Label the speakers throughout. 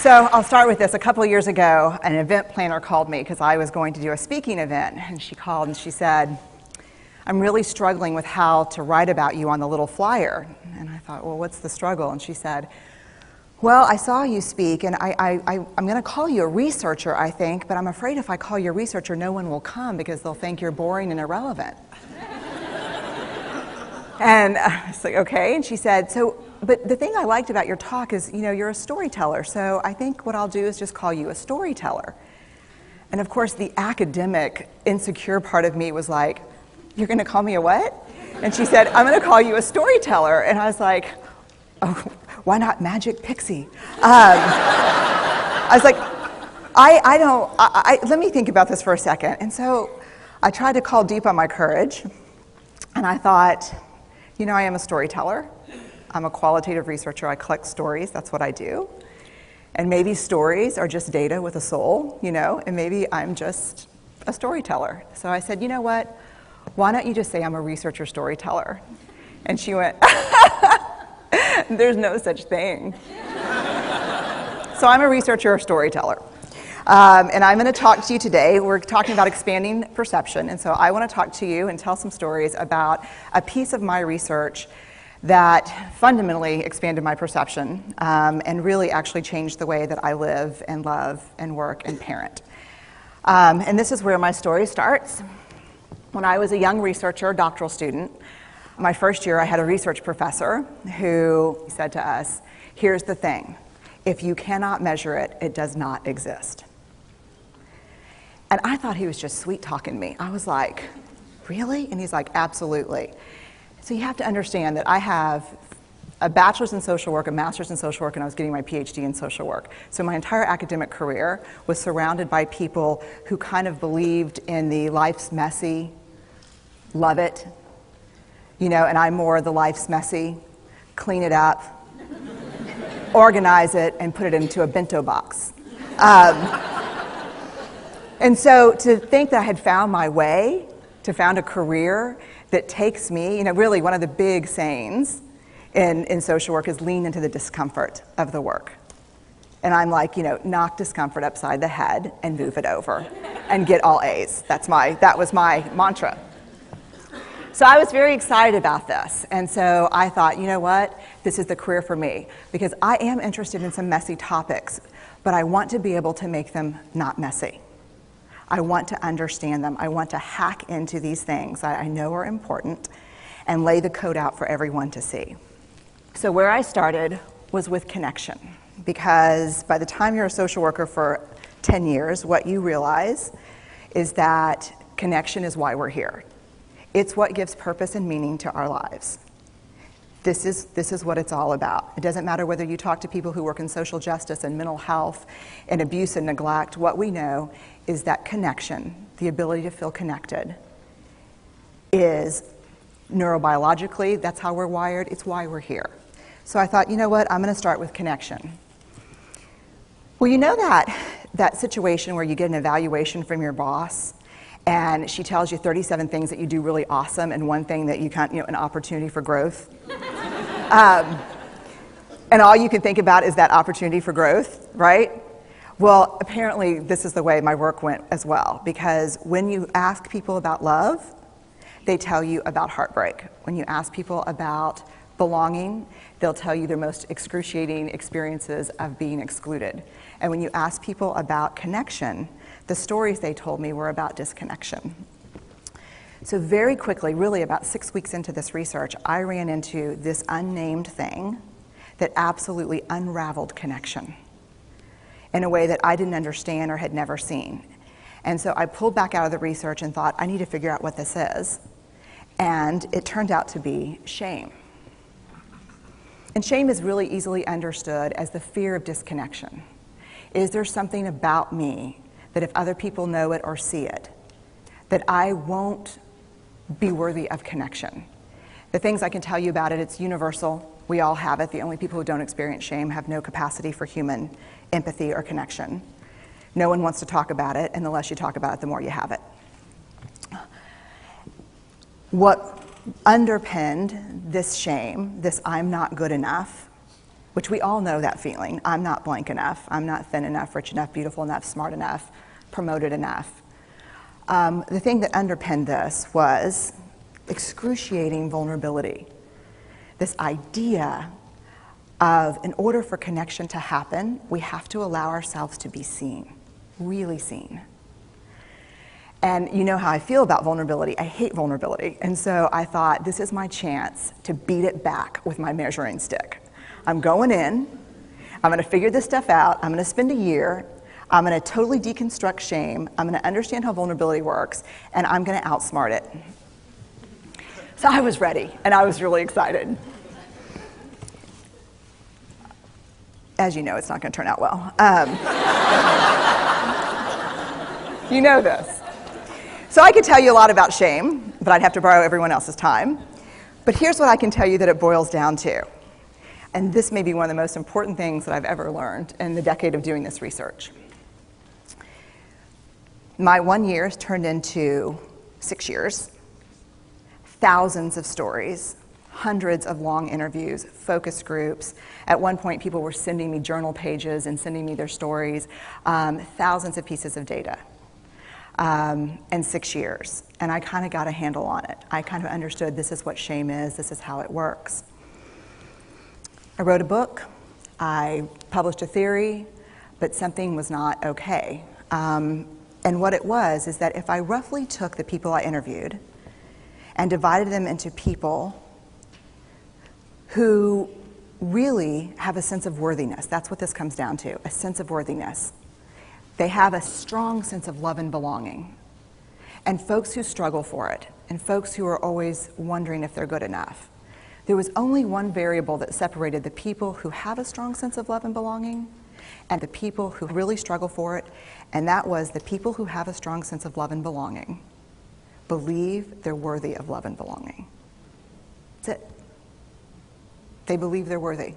Speaker 1: So I'll start with this. A couple of years ago, an event planner called me because I was going to do a speaking event, and she called and she said, I'm really struggling with how to write about you on the little flyer. And I thought, well, what's the struggle? And she said, well, I saw you speak, and I'm going to call you a researcher, I think, but I'm afraid if I call you a researcher, no one will come because they'll think you're boring and irrelevant. And I was like, okay. And she said, but the thing I liked about your talk is, you're a storyteller, so I think what I'll do is just call you a storyteller. And of course, the academic, insecure part of me was like, you're going to call me a what? And she said, I'm going to call you a storyteller. And I was like, oh, why not Magic Pixie? I was like, let me think about this for a second. And so I tried to call deep on my courage, and I thought, I am a storyteller. I'm a qualitative researcher. I collect stories. That's what I do. And maybe stories are just data with a soul, and maybe I'm just a storyteller. So I said, you know what? Why don't you just say I'm a researcher storyteller? And she went, there's no such thing. So I'm a researcher storyteller. And I'm going to talk to you today. We're talking about expanding perception. And so I want to talk to you and tell some stories about a piece of my research that fundamentally expanded my perception and really actually changed the way that I live and love and work and parent. And this is where my story starts. When I was a young researcher, doctoral student, my first year I had a research professor who said to us, here's the thing, if you cannot measure it, it does not exist. And I thought he was just sweet talking me. I was like, really? And he's like, absolutely. So you have to understand that I have a bachelor's in social work, a master's in social work, and I was getting my PhD in social work. So my entire academic career was surrounded by people who kind of believed in the life's messy, love it, and I'm more the life's messy, clean it up, organize it, and put it into a bento box. And so to think that I had found my way, to found a career that takes me, really one of the big sayings in social work is lean into the discomfort of the work. And I'm like, knock discomfort upside the head and move it over and get all A's. That was my mantra. So I was very excited about this. And so I thought, you know what? This is the career for me because I am interested in some messy topics, but I want to be able to make them not messy. I want to understand them. I want to hack into these things that I know are important and lay the code out for everyone to see. So where I started was with connection, because by the time you're a social worker for 10 years, what you realize is that connection is why we're here. It's what gives purpose and meaning to our lives. This is what it's all about. It doesn't matter whether you talk to people who work in social justice and mental health and abuse and neglect. What we know is that connection, the ability to feel connected, is neurobiologically, that's how we're wired, it's why we're here. So I thought, you know what, I'm going to start with connection. Well, you know that situation where you get an evaluation from your boss and she tells you 37 things that you do really awesome and one thing that you can't, an opportunity for growth. And all you can think about is that opportunity for growth, right? Well, apparently this is the way my work went as well, because when you ask people about love, they tell you about heartbreak. When you ask people about belonging, they'll tell you their most excruciating experiences of being excluded. And when you ask people about connection, the stories they told me were about disconnection. So very quickly, really about 6 weeks into this research, I ran into this unnamed thing that absolutely unraveled connection in a way that I didn't understand or had never seen. And so I pulled back out of the research and thought, I need to figure out what this is. And it turned out to be shame. And shame is really easily understood as the fear of disconnection. Is there something about me that if other people know it or see it, that I won't be worthy of connection? The things I can tell you about it, it's universal. We all have it. The only people who don't experience shame have no capacity for human empathy or connection. No one wants to talk about it, and the less you talk about it, the more you have it. What underpinned this shame, this I'm not good enough, which we all know that feeling. I'm not blank enough. I'm not thin enough, rich enough, beautiful enough, smart enough, promoted enough. The thing that underpinned this was excruciating vulnerability. This idea of, in order for connection to happen, we have to allow ourselves to be seen, really seen. And you know how I feel about vulnerability. I hate vulnerability. And so I thought, this is my chance to beat it back with my measuring stick. I'm going in, I'm gonna figure this stuff out, I'm gonna spend a year, I'm gonna totally deconstruct shame, I'm gonna understand how vulnerability works, and I'm gonna outsmart it. So I was ready, and I was really excited. As you know, it's not gonna turn out well. You know this. So I could tell you a lot about shame, but I'd have to borrow everyone else's time. But here's what I can tell you that it boils down to. And this may be one of the most important things that I've ever learned in the decade of doing this research. My 1 year has turned into 6 years, thousands of stories, hundreds of long interviews, focus groups. At one point, people were sending me journal pages and sending me their stories, thousands of pieces of data. And 6 years. And I kind of got a handle on it. I kind of understood this is what shame is, this is how it works. I wrote a book, I published a theory, but something was not okay. And what it was is that if I roughly took the people I interviewed and divided them into people who really have a sense of worthiness, that's what this comes down to, a sense of worthiness. They have a strong sense of love and belonging. And folks who struggle for it, and folks who are always wondering if they're good enough. There was only one variable that separated the people who have a strong sense of love and belonging and the people who really struggle for it, and that was the people who have a strong sense of love and belonging believe they're worthy of love and belonging. That's it. They believe they're worthy.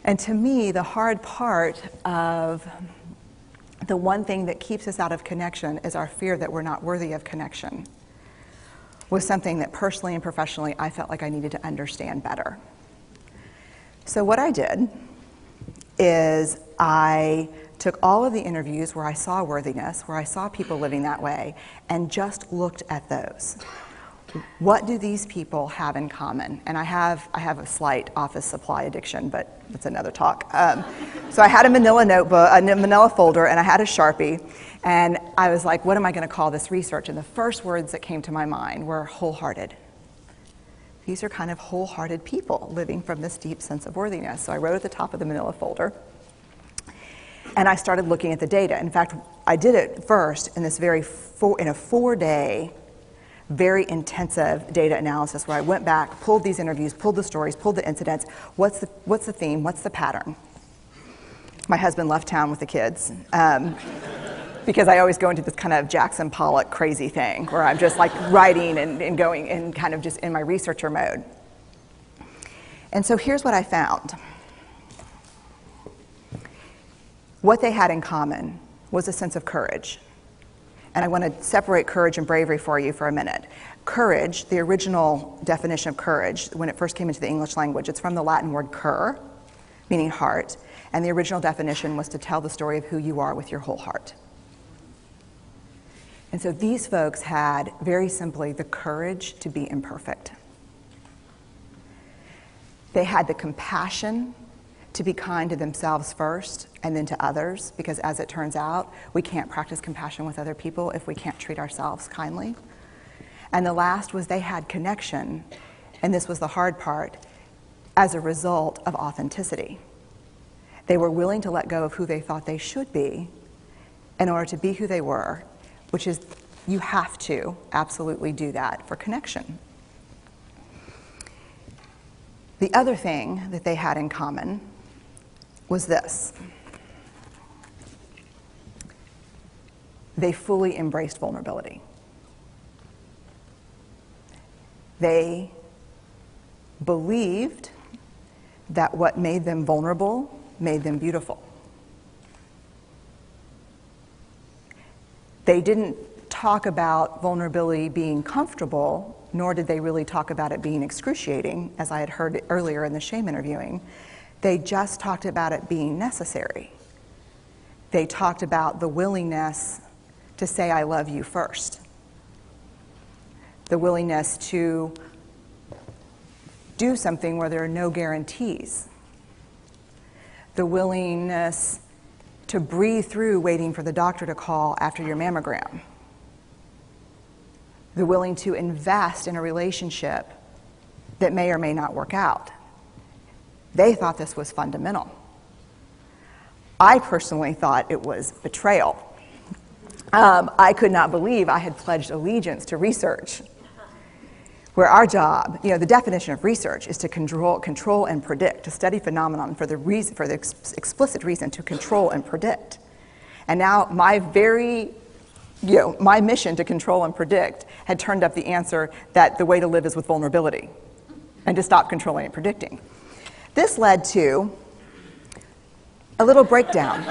Speaker 1: And to me, the hard part of the one thing that keeps us out of connection is our fear that we're not worthy of connection, was something that personally and professionally I felt like I needed to understand better. So what I did is I took all of the interviews where I saw worthiness, where I saw people living that way, and just looked at those. What do these people have in common? And I have a slight office supply addiction, but that's another talk. So I had a manila notebook, a manila folder, and I had a Sharpie, and I was like, what am I going to call this research? And the first words that came to my mind were wholehearted. These are kind of wholehearted people living from this deep sense of worthiness. So I wrote at the top of the manila folder, and I started looking at the data. In fact, I did it first in this in a 4-day, very intensive data analysis where I went back, pulled these interviews, pulled the stories, pulled the incidents. What's the theme? What's the pattern? My husband left town with the kids because I always go into this kind of Jackson Pollock crazy thing where I'm just like writing and going and kind of just in my researcher mode. And so here's what I found. What they had in common was a sense of courage. And I want to separate courage and bravery for you for a minute. Courage, the original definition of courage, when it first came into the English language, it's from the Latin word cur, meaning heart. And the original definition was to tell the story of who you are with your whole heart. And so these folks had, very simply, the courage to be imperfect. They had the compassion to be kind to themselves first and then to others, because as it turns out, we can't practice compassion with other people if we can't treat ourselves kindly. And the last was they had connection, and this was the hard part, as a result of authenticity. They were willing to let go of who they thought they should be in order to be who they were, which is, you have to absolutely do that for connection. The other thing that they had in common was this. They fully embraced vulnerability. They believed that what made them vulnerable made them beautiful. They didn't talk about vulnerability being comfortable nor did they really talk about it being excruciating, as I had heard earlier in the shame interviewing. They just talked about it being necessary. They talked about the willingness to say, I love you first. The willingness to do something where there are no guarantees. The willingness to breathe through waiting for the doctor to call after your mammogram. The willing to invest in a relationship that may or may not work out. They thought this was fundamental. I personally thought it was betrayal. I could not believe I had pledged allegiance to research, where our job, the definition of research is to control and predict, to study phenomenon for the explicit reason to control and predict. And now my mission to control and predict had turned up the answer that the way to live is with vulnerability and to stop controlling and predicting. This led to a little breakdown,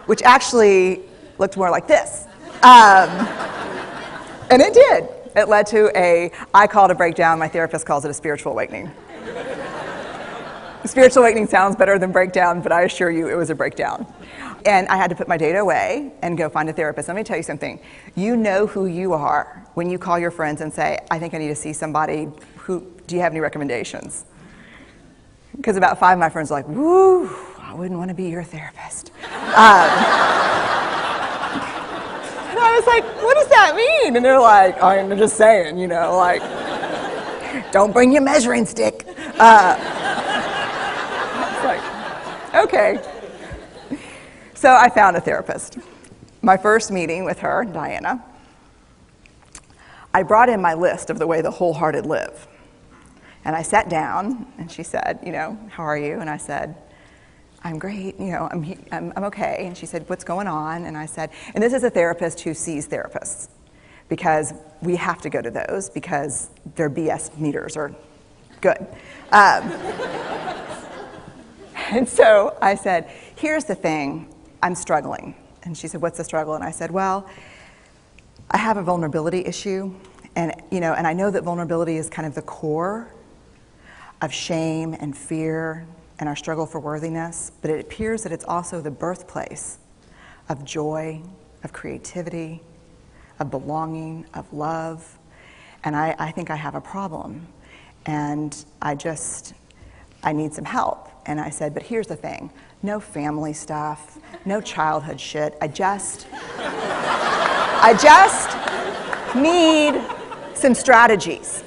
Speaker 1: which actually looked more like this. And it did. It led to I call it a breakdown, my therapist calls it a spiritual awakening. Spiritual awakening sounds better than breakdown, but I assure you it was a breakdown. And I had to put my data away and go find a therapist. Let me tell you something. You know who you are when you call your friends and say, I think I need to see somebody. Do you have any recommendations? Because about 5 of my friends are like, woo, I wouldn't want to be your therapist. And I was like, what does that mean? And they're like, I'm just saying, don't bring your measuring stick. It's like, okay. So I found a therapist. My first meeting with her, Diana, I brought in my list of the way the wholehearted live. And I sat down, and she said, how are you? And I said, I'm great, I'm okay. And she said, what's going on? And I said, and this is a therapist who sees therapists, because we have to go to those because their BS meters are good. And so I said, here's the thing, I'm struggling. And she said, what's the struggle? And I said, well, I have a vulnerability issue, and I know that vulnerability is kind of the core of shame and fear and our struggle for worthiness, but it appears that it's also the birthplace of joy, of creativity, of belonging, of love, and I think I have a problem, and I need some help. And I said, but here's the thing, no family stuff, no childhood shit, I just need some strategies.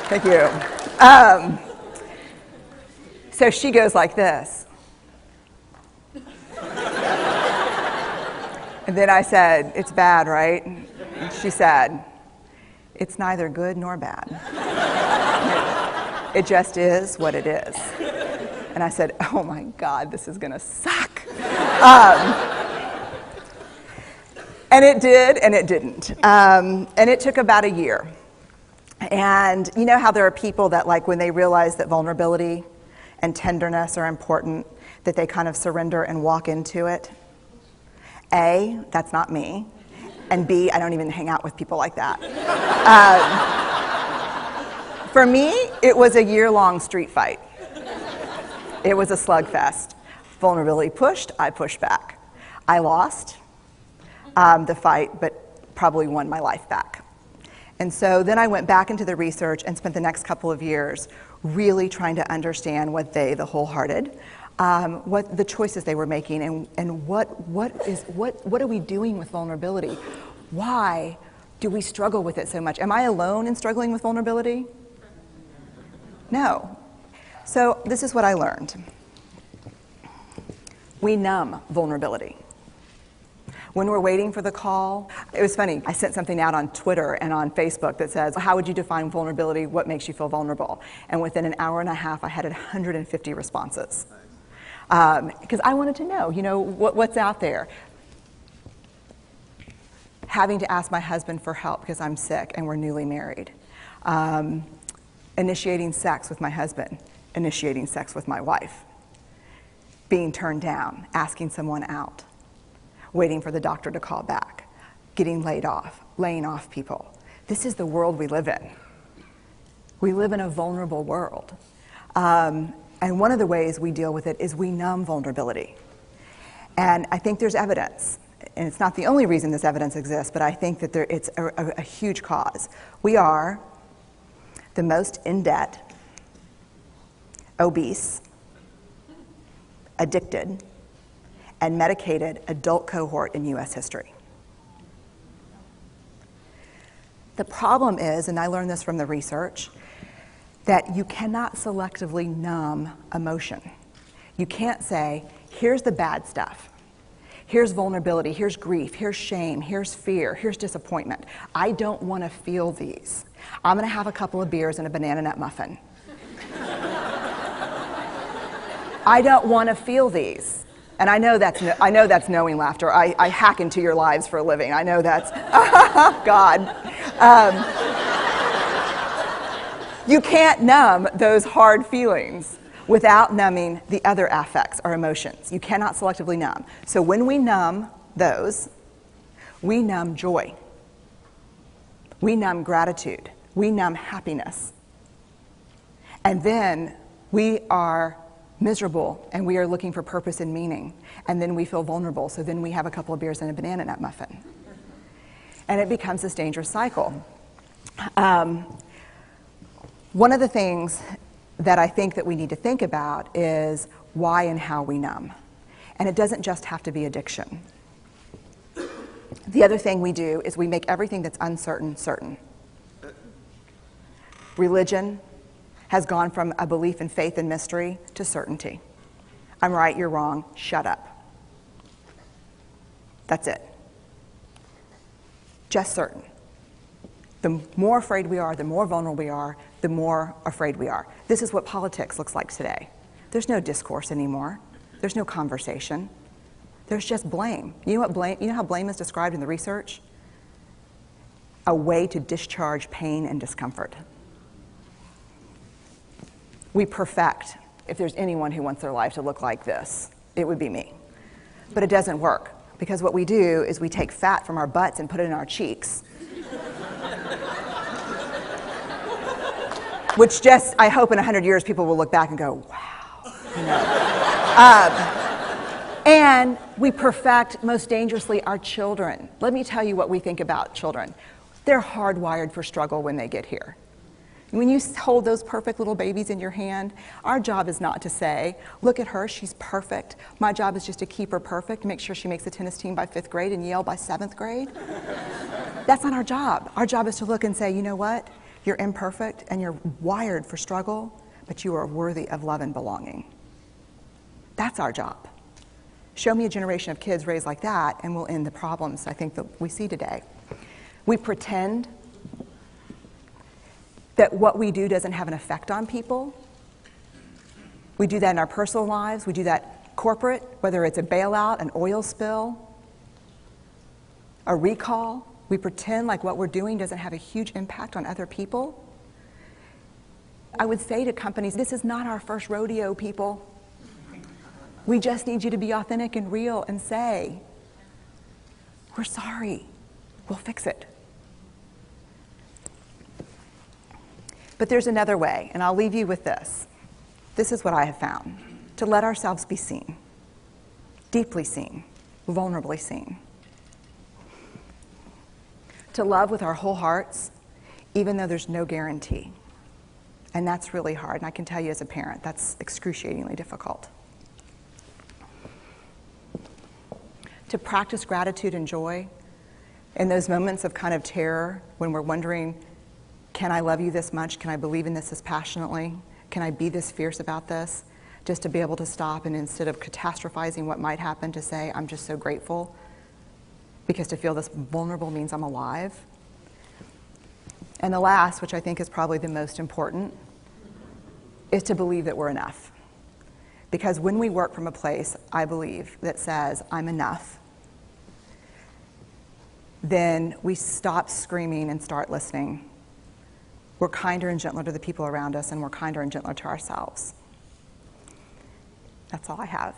Speaker 1: Thank you. So she goes like this. And then I said, it's bad, right? And she said, it's neither good nor bad. It just is what it is. And I said, oh my God, this is gonna suck. And it did, and it didn't. And it took about a year. And you know how there are people that, like, when they realize that vulnerability and tenderness are important, that they kind of surrender and walk into it? A, that's not me. And B, I don't even hang out with people like that. For me, it was a year-long street fight. It was a slugfest. Vulnerability pushed, I pushed back. I lost the fight, but probably won my life back. And so then I went back into the research and spent the next couple of years really trying to understand what the wholehearted, what the choices they were making, and what are we doing with vulnerability? Why do we struggle with it so much? Am I alone in struggling with vulnerability? No. So this is what I learned. We numb vulnerability. When we're waiting for the call, it was funny, I sent something out on Twitter and on Facebook that says, how would you define vulnerability? What makes you feel vulnerable? And within an hour and a half, I had 150 responses. Because I wanted to know, what's out there. Having to ask my husband for help because I'm sick and we're newly married. Initiating sex with my husband. Initiating sex with my wife. being turned down, asking someone out, waiting for the doctor to call back, getting laid off, laying off people. This is the world we live in. We live in a vulnerable world. And one of the ways we deal with it is we numb vulnerability. And I think there's evidence, and it's not the only reason this evidence exists, but I think that it's a huge cause. We are the most in debt, obese, addicted, and medicated adult cohort in US history. The problem is, and I learned this from the research, that you cannot selectively numb emotion. You can't say, here's the bad stuff. Here's vulnerability, here's grief, here's shame, here's fear, here's disappointment. I don't want to feel these. I'm going to have a couple of beers and a banana nut muffin. I don't want to feel these. And I know that's knowing laughter. I hack into your lives for a living. I know that's, God. You can't numb those hard feelings without numbing the other affects or emotions. You cannot selectively numb. So when we numb those, we numb joy. We numb gratitude. We numb happiness. And then we are miserable and we are looking for purpose and meaning. And then we feel vulnerable. So then we have a couple of beers and a banana nut muffin. And it becomes this dangerous cycle. One of the things that I think that we need to think about is why and how we numb. And it doesn't just have to be addiction. The other thing we do is we make everything that's uncertain certain. Religion has gone from a belief in faith and mystery to certainty. I'm right, you're wrong, shut up. That's it. Just certain. The more afraid we are, the more vulnerable we are, the more afraid we are. This is what politics looks like today. There's no discourse anymore. There's no conversation. There's just blame. You know how blame is described in the research? A way to discharge pain and discomfort. We perfect. If there's anyone who wants their life to look like this, it would be me. But it doesn't work, because what we do is we take fat from our butts and put it in our cheeks. Which just, I hope in 100 years people will look back and go, wow. You know? And we perfect, most dangerously, our children. Let me tell you what we think about children. They're hardwired for struggle when they get here. When you hold those perfect little babies in your hand, our job is not to say, look at her, she's perfect. My job is just to keep her perfect, make sure she makes the tennis team by 5th grade and Yale by 7th grade. That's not our job. Our job is to look and say, you know what? You're imperfect and you're wired for struggle, but you are worthy of love and belonging. That's our job. Show me a generation of kids raised like that and we'll end the problems I think that we see today. We pretend that what we do doesn't have an effect on people. We do that in our personal lives. We do that corporate, whether it's a bailout, an oil spill, a recall. We pretend like what we're doing doesn't have a huge impact on other people. I would say to companies, this is not our first rodeo, people. We just need you to be authentic and real and say, we're sorry, we'll fix it. But there's another way, and I'll leave you with this. This is what I have found. To let ourselves be seen, deeply seen, vulnerably seen. To love with our whole hearts, even though there's no guarantee. And that's really hard, and I can tell you as a parent, that's excruciatingly difficult. To practice gratitude and joy in those moments of kind of terror when we're wondering, can I love you this much? Can I believe in this passionately? Can I be this fierce about this? Just to be able to stop and instead of catastrophizing what might happen, to say, I'm just so grateful. Because to feel this vulnerable means I'm alive. And the last, which I think is probably the most important, is to believe that we're enough. Because when we work from a place, I believe, that says, I'm enough, then we stop screaming and start listening. We're kinder and gentler to the people around us, and we're kinder and gentler to ourselves. That's all I have.